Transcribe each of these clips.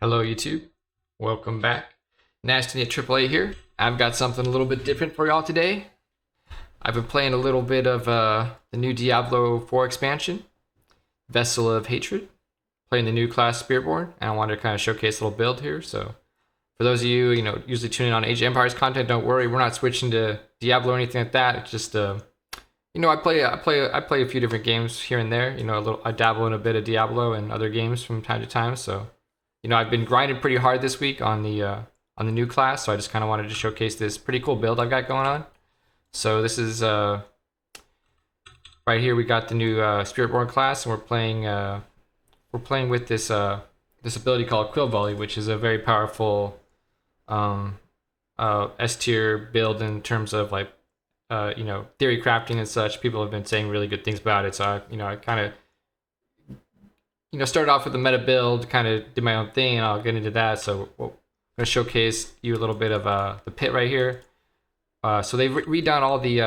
Hello YouTube, welcome back. Nasty at AAA here. I've got something a little bit different for y'all today. I've been playing a little bit of the new Diablo 4 expansion, Vessel of Hatred, playing the new class Spiritborn, and I wanted to kind of showcase a little build here. So for those of you, usually tuning in on Age of Empires content, don't worry, we're not switching to Diablo or anything like that. It's just I play a few different games here and there. I dabble in a bit of Diablo and other games from time to time. So, I've been grinding pretty hard this week on the new class. So I just kind of wanted to showcase this pretty cool build I've got going on. So this is right here. We got the new Spiritborn class, and we're playing with this this ability called Quill Volley, which is a very powerful S tier build in terms of like theory crafting and such. People have been saying really good things about it. So I kind of started off with the meta build, kind of did my own thing, and I'll get into that. So I'm gonna showcase you a little bit of the pit right here. So they've redone all the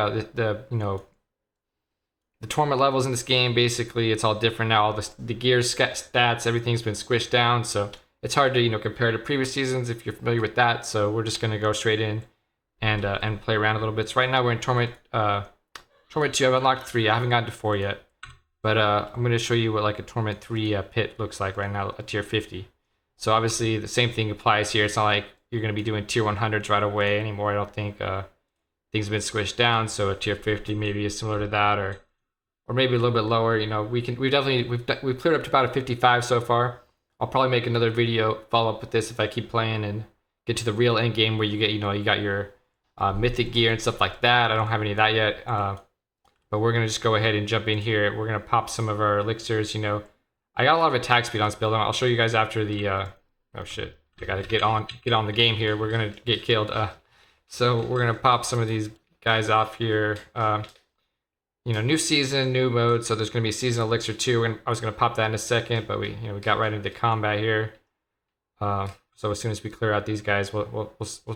tournament levels in this game. Basically, it's all different now. All the gear stats, everything's been squished down. So it's hard to compare to previous seasons if you're familiar with that. So we're just gonna go straight in and play around a little bit. So right now we're in tournament 2. I've unlocked 3. I haven't gotten to 4 yet, but I'm going to show you what like a tournament 3 pit looks like right now, a tier 50. So obviously the same thing applies here. It's not like you're going to be doing tier 100s right away anymore. I don't think things have been squished down. So a tier 50 maybe is similar to that, or maybe a little bit lower. We've cleared up to about a 55 so far. I'll probably make another video follow up with this if I keep playing and get to the real end game where you get you got your mythic gear and stuff like that. I don't have any of that yet, but we're gonna just go ahead and jump in here. We're gonna pop some of our elixirs. I got a lot of attack speed on this build. I'll show you guys after the oh shit, I gotta get on the game here. We're gonna get killed. So we're gonna pop some of these guys off here. New season, new mode. So there's gonna be season elixir 2, I was gonna pop that in a second, but we got right into combat here. So as soon as we clear out these guys, we'll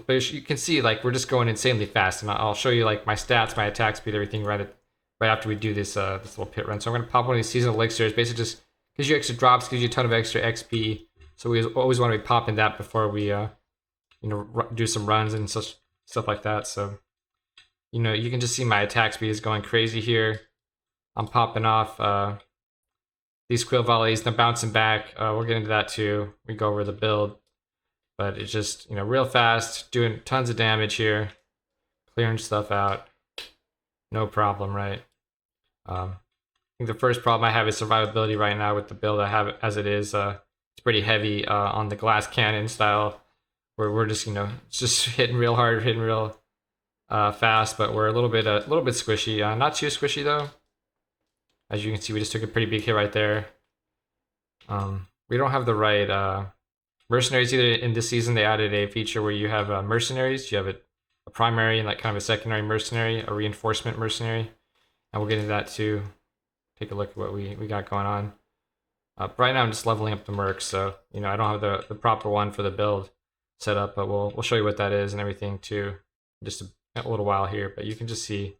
you can see like we're just going insanely fast, and I'll show you like my stats, my attack speed, everything right after we do this this little pit run. So I'm gonna pop one of these seasonal elixirs. Basically, just gives you extra drops, gives you a ton of extra XP. So we always want to be popping that before we do some runs and such stuff like that. So you can just see my attack speed is going crazy here. I'm popping off these Quill Volleys, they're bouncing back. We'll get into that too. We go over the build. But it's just, real fast, doing tons of damage here, clearing stuff out, no problem, right? I think the first problem I have is survivability right now with the build I have as it is. It's pretty heavy on the glass cannon style, where we're just, it's just hitting real hard, hitting real fast, but we're a little bit squishy. Not too squishy though. As you can see, we just took a pretty big hit right there. We don't have the right Mercenaries either. In this season, they added a feature where you have mercenaries. You have a primary and like kind of a secondary mercenary, a reinforcement mercenary, and we'll get into that too. Take a look at what we got going on. Right now, I'm just leveling up the mercs, so I don't have the proper one for the build set up, but we'll show you what that is and everything too. Just a little while here, but you can just see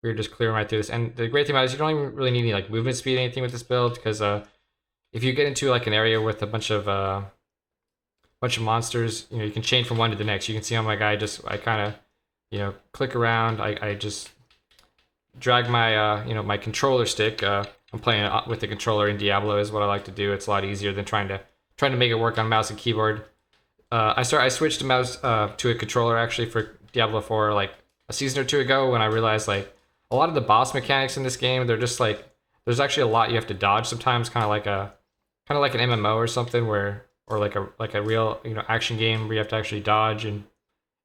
we're just clearing right through this. And the great thing about it is you don't even really need any like movement speed or anything with this build, because if you get into like an area with a bunch of monsters, you can change from one to the next. You can see on my guy, I kind of click around. I just drag my my controller stick. I'm playing with the controller in Diablo is what I like to do. It's a lot easier than trying to make it work on mouse and keyboard. I switched to mouse to a controller actually for Diablo 4 like a season or 2 ago, when I realized like a lot of the boss mechanics in this game, they're just like there's actually a lot you have to dodge sometimes, kind of like an MMO or something, or like a real action game where you have to actually dodge and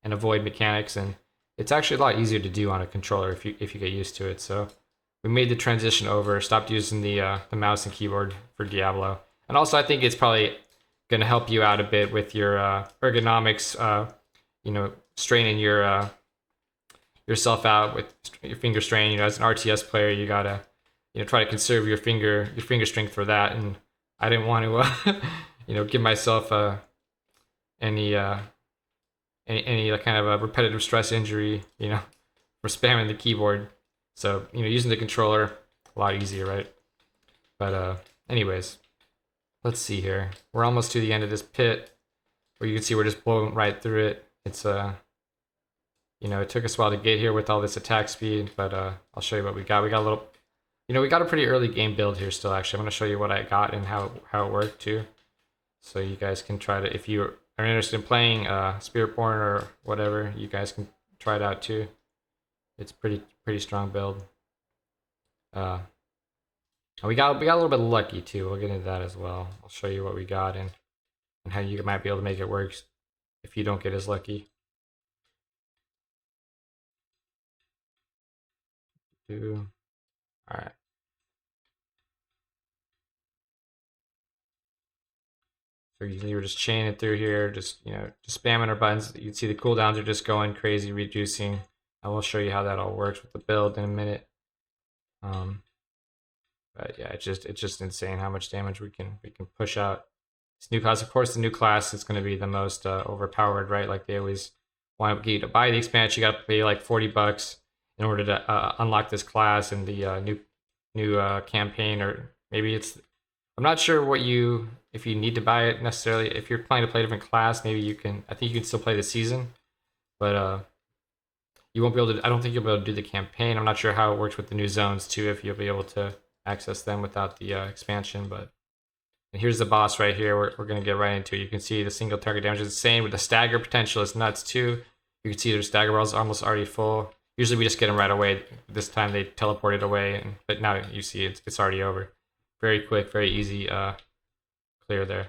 avoid mechanics, and it's actually a lot easier to do on a controller if you get used to it. So we made the transition over, stopped using the mouse and keyboard for Diablo, and also I think it's probably going to help you out a bit with your ergonomics. Straining yourself out with your finger strain. As an RTS player, you gotta try to conserve your finger strength for that, and I didn't want to give myself any kind of a repetitive stress injury, for spamming the keyboard. So using the controller a lot easier, right? But anyways, let's see here. We're almost to the end of this pit, where you can see we're just blowing right through it. It's you know, it took us a while to get here with all this attack speed, but I'll show you what we got. We got a little, you know, we got a pretty early game build here still. Actually, I'm gonna show you what I got and how it worked too, so you guys can try to, if you are interested in playing Spiritborn or whatever, you guys can try it out too. It's pretty strong build. We got a little bit lucky too. We'll get into that as well. I'll show you what we got and how you might be able to make it work if you don't get as lucky. All right. So you were just chaining it through here, just just spamming our buttons. You can see the cooldowns are just going crazy, reducing. I will show you how that all works with the build in a minute. But yeah, it's just insane how much damage we can push out. This new class, of course, the new class is going to be the most overpowered, right? Like they always want you to buy the expansion. You got to pay like $40 in order to unlock this class and the new campaign, or maybe it's. I'm not sure if you need to buy it necessarily. If you're planning to play a different class, maybe you can. I think you can still play the season, but you won't be able to. I don't think you'll be able to do the campaign. I'm not sure how it works with the new zones too. If you'll be able to access them without the expansion, but and here's the boss right here. We're going to get right into it. You can see the single target damage is insane. With the stagger potential, it's nuts too. You can see their stagger bars almost already full. Usually we just get them right away. This time they teleported away, but now you see it's already over. Very quick, very easy clear there.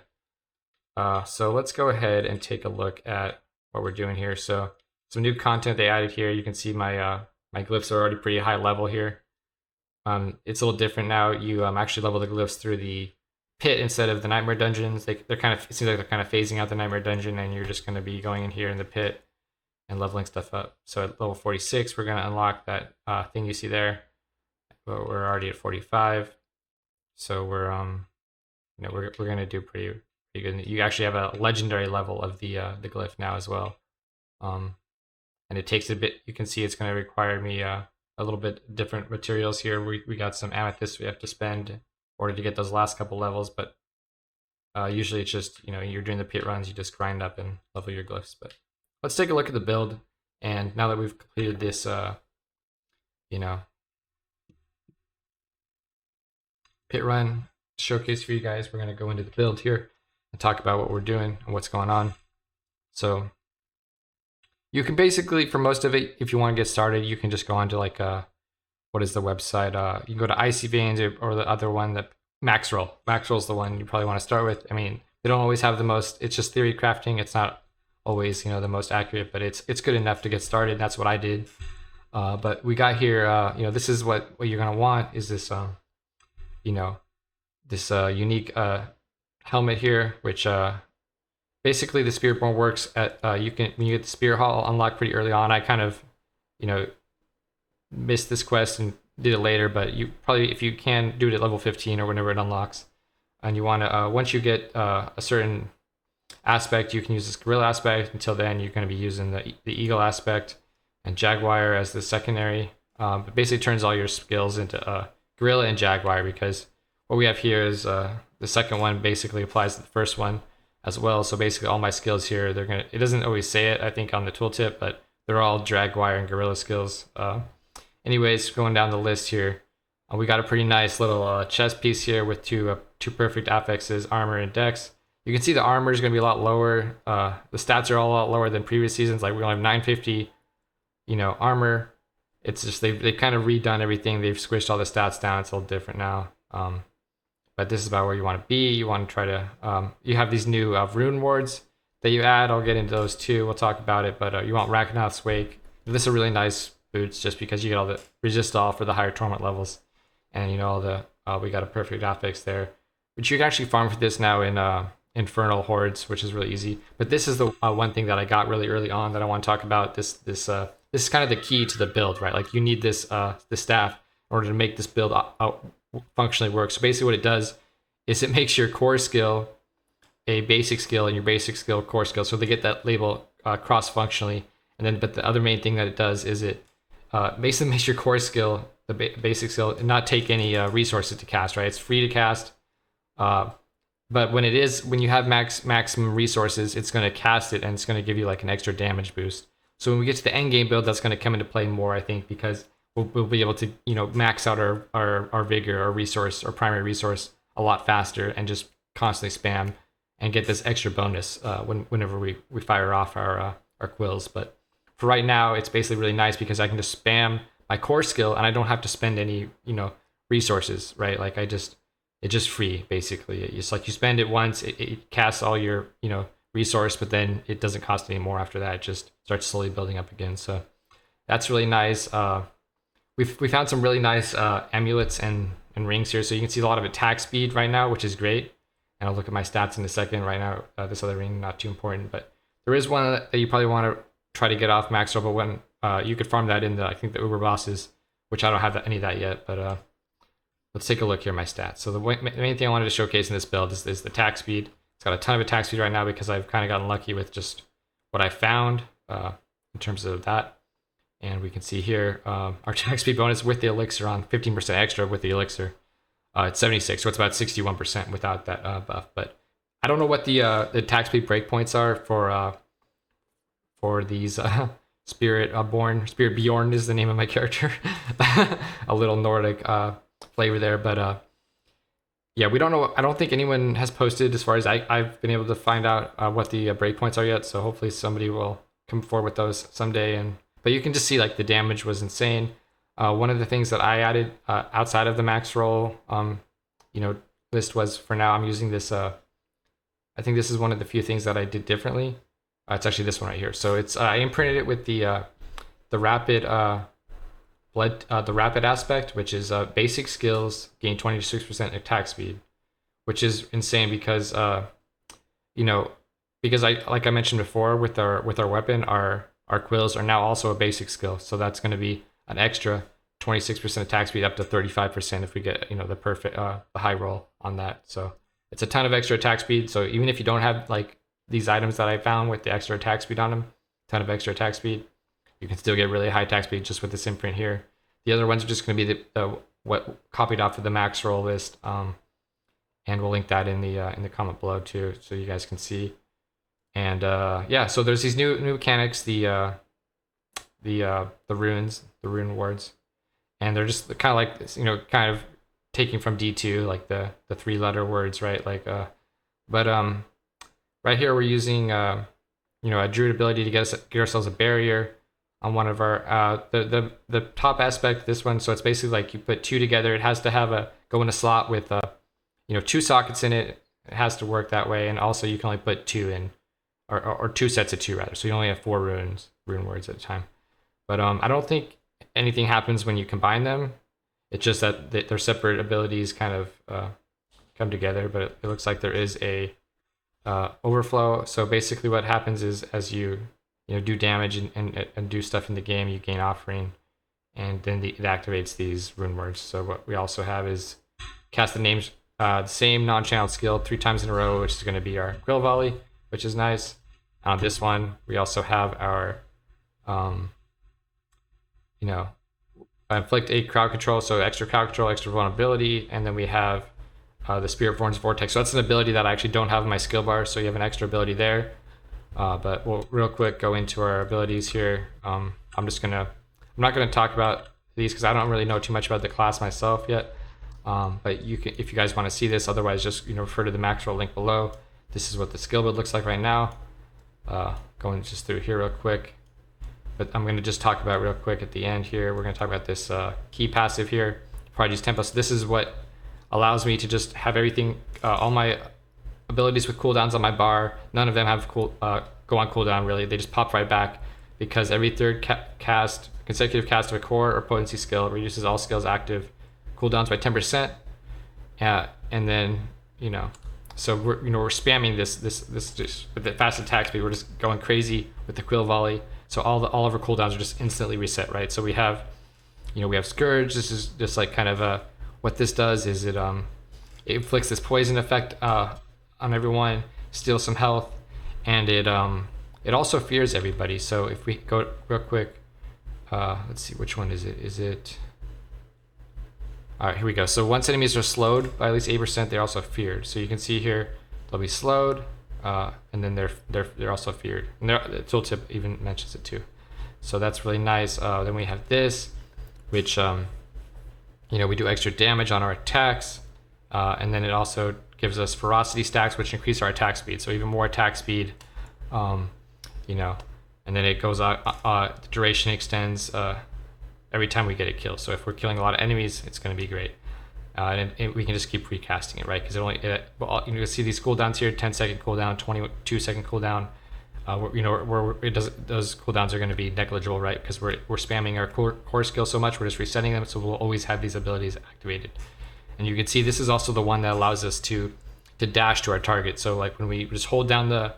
So let's go ahead and take a look at what we're doing here. So some new content they added here. You can see my my glyphs are already pretty high level here. It's a little different now. You actually level the glyphs through the pit instead of the nightmare dungeons. They're kind of, it seems like they're kind of phasing out the nightmare dungeon, and you're just going to be going in here in the pit and leveling stuff up. So at level 46, we're going to unlock that thing you see there. But we're already at 45, so we're we're going to do pretty good. You actually have a legendary level of the glyph now as well. And it takes a bit. You can see it's going to require me a little bit different materials here. We got some amethyst we have to spend in order to get those last couple levels, but usually it's just, you're doing the pit runs, you just grind up and level your glyphs. But let's take a look at the build. And now that we've completed this, pit run showcase for you guys, we're going to go into the build here and talk about what we're doing and what's going on. So you can basically, for most of it, if you want to get started, you can just go on to like, what is the website? You can go to Icy Veins or the other one, that Maxroll. Maxroll's the one you probably want to start with. I mean, they don't always have the most, it's just theory crafting. It's not always, the most accurate, but it's good enough to get started. That's what I did. But we got here, this is what you're going to want is this, this unique helmet here, which basically the Spiritborn works at, when you get the Spirit Hall unlocked pretty early on. I kind of, missed this quest and did it later, but you probably, if you can, do it at level 15 or whenever it unlocks. And you want to, once you get a certain aspect, you can use this gorilla aspect. Until then, you're going to be using the eagle aspect and jaguar as the secondary. It basically turns all your skills into gorilla and jaguar, because what we have here is the second one basically applies to the first one as well. So basically all my skills here, it doesn't always say it, I think, on the tooltip, but they're all jaguar and gorilla skills. Anyways, going down the list here, we got a pretty nice little chest piece here with two perfect affixes, armor and dex. You can see the armor is going to be a lot lower. The stats are all a lot lower than previous seasons. Like we only have 950, armor. It's just they've kind of redone everything. They've squished all the stats down. It's a little different now. But this is about where you want to be. You want to try to. You have these new rune wards that you add. I'll get into those too. We'll talk about it. But you want Ragnath's Wake. This is a really nice boots, just because you get all the resist all for the higher torment levels, and all the we got a perfect affix there, which you can actually farm for this now in infernal hordes, which is really easy. But this is the one thing that I got really early on that I want to talk about. This is kind of the key to the build, right? Like you need this staff in order to make this build functionally work. So basically what it does is it makes your core skill a basic skill and your basic skill core skill, so they get that label cross functionally. And then but the other main thing that it does is it basically makes your core skill, the basic skill, and not take any resources to cast, right? It's free to cast. But when you have maximum resources, it's going to cast it and it's going to give you like an extra damage boost. So when we get to the end game build, that's going to come into play more, I think, because we'll be able to, you know, max out our vigor, our resource, our primary resource a lot faster, and just constantly spam and get this extra bonus whenever we fire off our quills. But for right now, it's basically really nice because I can just spam my core skill and I don't have to spend any, you know, resources, right? Like it's just free basically. It's like you spend it once, it casts all your, you know, resource, but then it doesn't cost any more after that. It just starts slowly building up again. So that's really nice. We found some really nice amulets and rings here. So you can see a lot of attack speed right now, which is great. And I'll look at my stats in a second. Right now, this other ring, not too important, but there is one that you probably want to try to get off max level when you could farm that in I think the Uber bosses, which I don't have any of that yet, but let's take a look here at my stats. So the main thing I wanted to showcase in this build is the attack speed. It's got a ton of attack speed right now because I've kind of gotten lucky with just what I found in terms of that. And we can see here our attack speed bonus with the elixir on 15% extra with the elixir. It's 76, so it's about 61% without that buff. But I don't know what the attack speed breakpoints are for these Spirit Bjorn is the name of my character. A little Nordic flavor there, but yeah, we don't know. I don't think anyone has posted as far as I've been able to find out what the breakpoints are yet. So hopefully somebody will come forward with those someday. But you can just see like the damage was insane. One of the things that I added outside of the max roll, you know, list was for now I'm using this. I think this is one of the few things that I did differently. It's actually this one right here. So it's I imprinted it with the rapid the rapid aspect, which is basic skills gain 26% attack speed, which is insane because you know, because like I mentioned before with our weapon, our quills are now also a basic skill, so that's going to be an extra 26% attack speed up to 35% if we get, you know, the perfect the high roll on that. So it's a ton of extra attack speed. So even if you don't have like these items that I found with the extra attack speed on them, ton of extra attack speed, you can still get really high attack speed just with this imprint here. The other ones are just going to be what copied off of the max roll list, and we'll link that in the comment below too, so you guys can see. And yeah, so there's these new mechanics, the runes, the rune wards, and they're just kind of like this, you know, kind of taking from D2, like the 3-letter words, right? Like but right here we're using you know, a druid ability to get ourselves a barrier on one of our the top aspect, this one. So it's basically like you put two together. It has to have go in a slot with you know, 2 sockets in it. It has to work that way, and also you can only put 2 in, or 2 sets of 2 rather. So you only have 4 rune words at a time. But I don't think anything happens when you combine them. It's just that their separate abilities kind of come together. But it looks like there is a overflow. So basically what happens is as you know, do damage and do stuff in the game, you gain offering, and then it activates these rune words. So what we also have is cast the names, the same non-channeled skill 3 times in a row, which is going to be our Quill Volley, which is nice. On this one, we also have our, you know, inflict 8 crowd control, so extra crowd control, extra vulnerability, and then we have the Spirit Vorn's Vortex. So that's an ability that I actually don't have in my skill bar, so you have an extra ability there. But we'll real quick go into our abilities here. I'm not gonna talk about these because I don't really know too much about the class myself yet. But you can, if you guys want to see this. Otherwise, just, you know, refer to the max roll link below. This is what the skill build looks like right now. Going just through here real quick. But I'm gonna just talk about real quick at the end here. We're gonna talk about this key passive here, Prodigy's Tempo. So this is what allows me to just have everything, all my abilities with cooldowns on my bar. None of them have go on cooldown really. They just pop right back because every third consecutive cast of a core or potency skill reduces all skills active cooldowns by 10%. And then, you know, so we're spamming this just with the fast attack speed. We're just going crazy with the Quill Volley. So all of our cooldowns are just instantly reset, right? So we have, you know, we have Scourge. This is just like kind of what this does is it inflicts this poison effect on everyone, steals some health, and it also fears everybody. So if we go real quick, let's see, which one is it? All right, here we go. So once enemies are slowed by at least 8%, they're also feared. So you can see here, they'll be slowed, and then they're also feared. And the tooltip even mentions it too. So that's really nice. Then we have this, which we do extra damage on our attacks, and then it also gives us ferocity stacks, which increase our attack speed. So even more attack speed, and then it goes out. The duration extends every time we get a kill. So if we're killing a lot of enemies, it's going to be great. And we can just keep recasting it, right? Because you can see these cooldowns here: 10-second cooldown, 22-second cooldown. Those cooldowns are going to be negligible, right? Because we're spamming our core skill so much, we're just resetting them, so we'll always have these abilities activated. And you can see this is also the one that allows us to dash to our target. So like when we just hold down the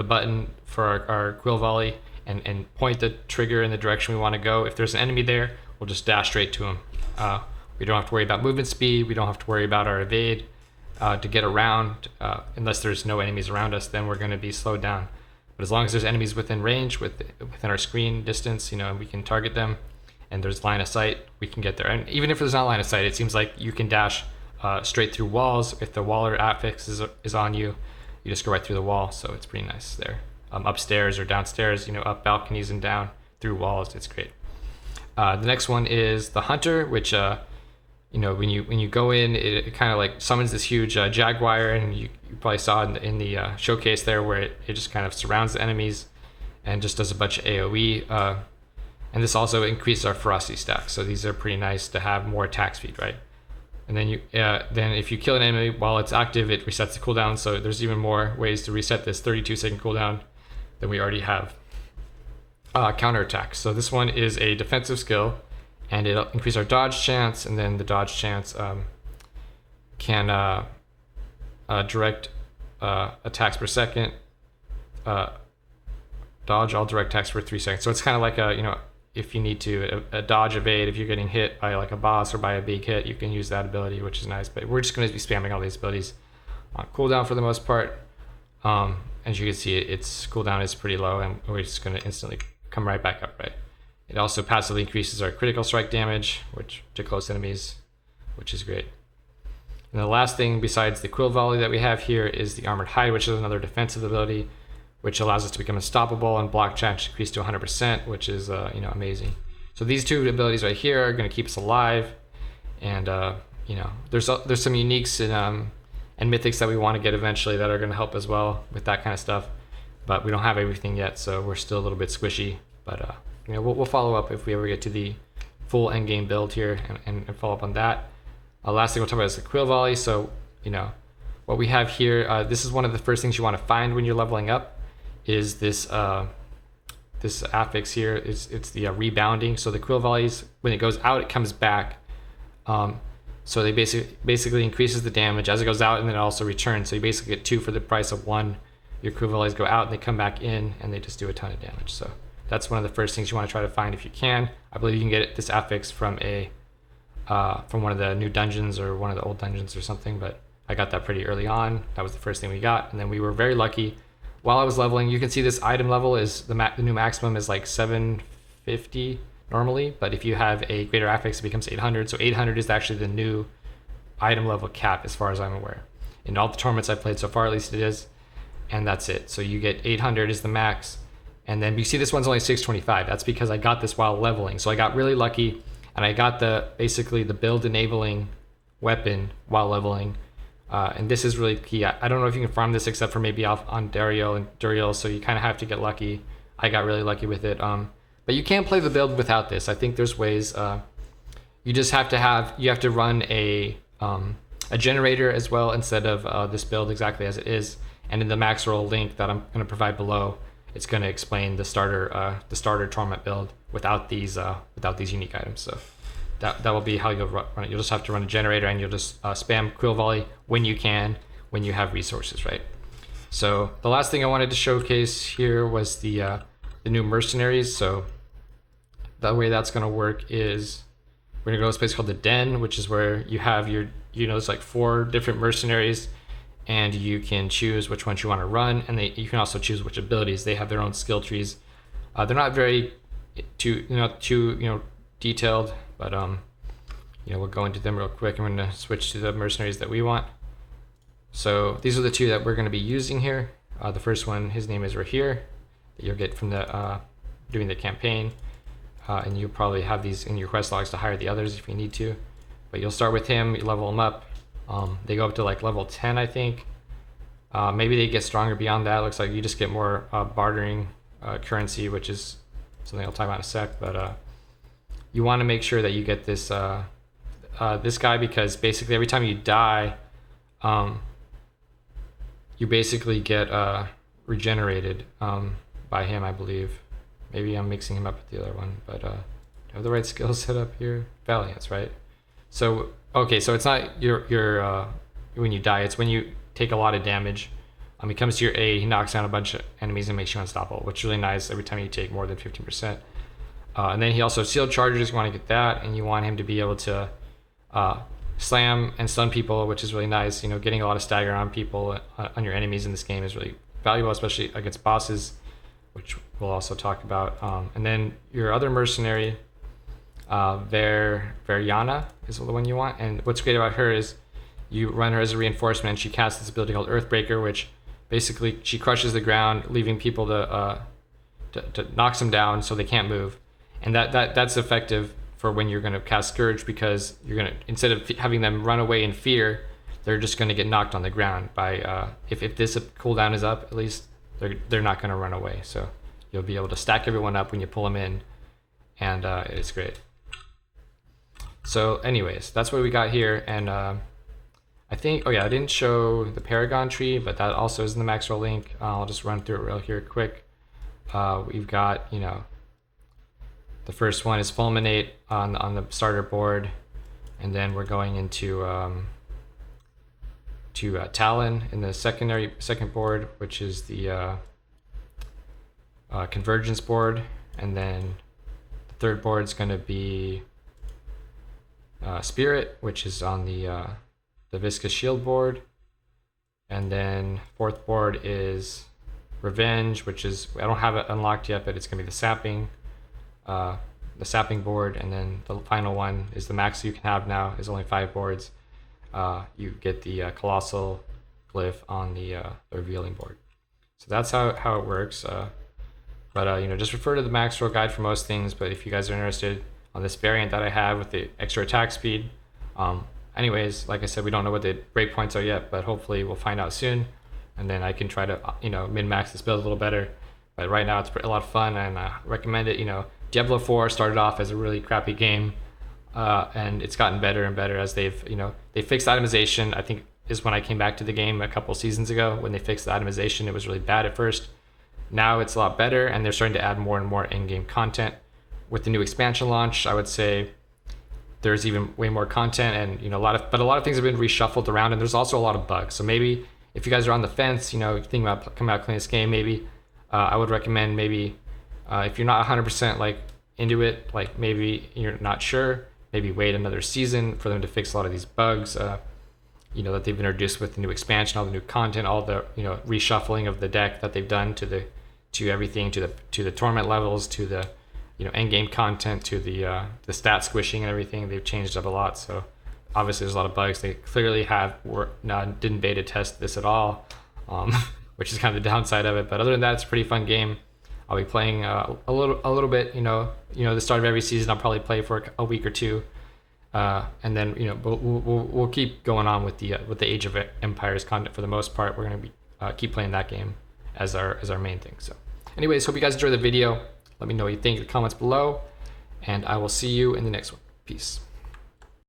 button for our Quill Volley and point the trigger in the direction we want to go, if there's an enemy there, we'll just dash straight to him. We don't have to worry about movement speed. We don't have to worry about our evade to get around. Unless there's no enemies around us, then we're going to be slowed down. But as long as there's enemies within range, within our screen distance, we can target them, and there's line of sight, we can get there. And even if there's not line of sight, it seems like you can dash straight through walls. If the wall or affix is on you, you just go right through the wall. So it's pretty nice there. Upstairs or downstairs, up balconies and down through walls. It's great. The next one is the Hunter, which when you go in, it kind of like summons this huge jaguar, and you probably saw in the showcase there where it just kind of surrounds the enemies and just does a bunch of AoE. And this also increases our ferocity stack, so these are pretty nice to have more attack speed, right? And then then if you kill an enemy while it's active, it resets the cooldown. So there's even more ways to reset this 32-second cooldown than we already have. Counterattack. So this one is a defensive skill, and it'll increase our dodge chance, and then the dodge chance can direct attacks per second, dodge all direct attacks for 3 seconds. So it's kind of like if you need to a dodge evade, if you're getting hit by like a boss or by a big hit, you can use that ability, which is nice. But we're just going to be spamming all these abilities on cooldown for the most part. As you can see, its cooldown is pretty low, and we're just going to instantly come right back up, right? It also passively increases our critical strike damage, which to close enemies, which is great. And the last thing besides the Quill Volley that we have here is the Armored Hide, which is another defensive ability, which allows us to become unstoppable and block chance increase to 100%, which is amazing. So these two abilities right here are going to keep us alive, and there's some uniques and mythics that we want to get eventually that are going to help as well with that kind of stuff, but we don't have everything yet, so we're still a little bit squishy. But we'll follow up if we ever get to the full end game build here and follow up on that. Last thing we'll talk about is the Quill Volley. So what we have here, this is one of the first things you want to find when you're leveling up, is this this affix here. It's the rebounding. So the Quill Volleys, when it goes out, it comes back. So they basically increases the damage as it goes out, and then it also returns. So you basically get 2 for the price of 1. Your Quill Volleys go out and they come back in, and they just do a ton of damage. So that's one of the first things you want to try to find if you can. I believe you can get this affix from one of the new dungeons or one of the old dungeons or something, but I got that pretty early on. That was the first thing we got, and then we were very lucky. While I was leveling, you can see this item level is the new maximum is like 750 normally, but if you have a greater affix, it becomes 800. So 800 is actually the new item level cap, as far as I'm aware. In all the tournaments I've played so far, at least it is, and that's it. So you get 800 is the max, and then you see this one's only 625. That's because I got this while leveling. So I got really lucky, and I got basically the build enabling weapon while leveling. And this is really key. I don't know if you can farm this except for maybe off on Dario and Duriel, so you kind of have to get lucky. I got really lucky with it. But you can't play the build without this. I think there's ways. You just have to run a generator as well instead of this build exactly as it is. And in the max roll link that I'm going to provide below, it's going to explain the starter tournament build without these unique items. So that will be how you'll run it. You'll just have to run a generator, and you'll just spam Quill Volley when you have resources, right? So the last thing I wanted to showcase here was the new Mercenaries. So the way that's going to work is we're going to go to this place called the Den, which is where you have your, it's like 4 different mercenaries, and you can choose which ones you want to run, and you can also choose which abilities. They have their own skill trees. They're not very too detailed, but we'll go into them real quick. I'm going to switch to the mercenaries that we want. So these are the two that we're going to be using here. The first one, his name is right here, that you'll get from the doing the campaign. And you'll probably have these in your quest logs to hire the others if you need to. But you'll start with him, you level them up. They go up to like level 10, I think. Maybe they get stronger beyond that. Looks like you just get more bartering currency, which is something I'll talk about in a sec. But you want to make sure that you get this this guy, because basically every time you die, you basically get regenerated by him, I believe. Maybe I'm mixing him up with the other one, but do I have the right skills set up here? Valiance, right? So okay, so it's not your when you die, it's when you take a lot of damage. He comes to your aid, he knocks down a bunch of enemies and makes you unstoppable, which is really nice every time you take more than 15%. And then he also shield charges, you want to get that, and you want him to be able to slam and stun people, which is really nice. You know, getting a lot of stagger on people, on your enemies in this game is really valuable, especially against bosses, which we'll also talk about. And then your other mercenary, Veriana, is the one you want. And what's great about her is you run her as a reinforcement, and she casts this ability called Earthbreaker, which basically she crushes the ground, leaving people to knocks them down so they can't move. And that's effective for when you're going to cast Scourge, because you're going to, instead of having them run away in fear, they're just going to get knocked on the ground by if this cooldown is up, at least they're not going to run away. So you'll be able to stack everyone up when you pull them in, and it's great. So anyways, that's what we got here. And I think, oh yeah, I didn't show the Paragon tree, but that also is in the Maxwell link. I'll just run through it real here quick. We've got, you know, the first one is Fulminate on the starter board, and then we're going into Talon in the second board, which is the Convergence board, and then the third board is going to be Spirit, which is on the Viscous Shield board, and then fourth board is Revenge, which is, I don't have it unlocked yet, but it's going to be the sapping board. And then the final one is the max you can have now, is only 5 boards. You get the Colossal Glyph on the Revealing board. So that's how it works. But you know, just refer to the Maxwell guide for most things. But if you guys are interested on this variant that I have with the extra attack speed, anyways, like I said, we don't know what the breakpoints are yet, but hopefully we'll find out soon. And then I can try to, you know, min-max this build a little better. But right now it's a lot of fun, and I recommend it. You know, Diablo 4 started off as a really crappy game, and it's gotten better and better as they've, you know, they fixed itemization. I think is when I came back to the game a couple seasons ago. When they fixed the itemization, it was really bad at first. Now it's a lot better, and they're starting to add more and more in-game content. With the new expansion launch, I would say there's even way more content, and you know, a lot of things have been reshuffled around, and there's also a lot of bugs. So maybe if you guys are on the fence, you know, thinking about coming out playing this game, maybe I would recommend maybe if you're not 100% like into it, like maybe you're not sure, maybe wait another season for them to fix a lot of these bugs, you know, that they've introduced with the new expansion, all the new content, all the, you know, reshuffling of the deck that they've done to everything, to the torment levels, to the, you know, end game content, to the stat squishing and everything. They've changed up a lot. So obviously there's a lot of bugs. They clearly didn't beta test this at all, which is kind of the downside of it. But other than that, it's a pretty fun game. I'll be playing a little bit. You know, the start of every season, I'll probably play for a week or two, and then, you know, we'll keep going on with the Age of Empires content for the most part. We're gonna be keep playing that game as our main thing. So, anyways, hope you guys enjoy the video. Let me know what you think in the comments below, and I will see you in the next one. Peace.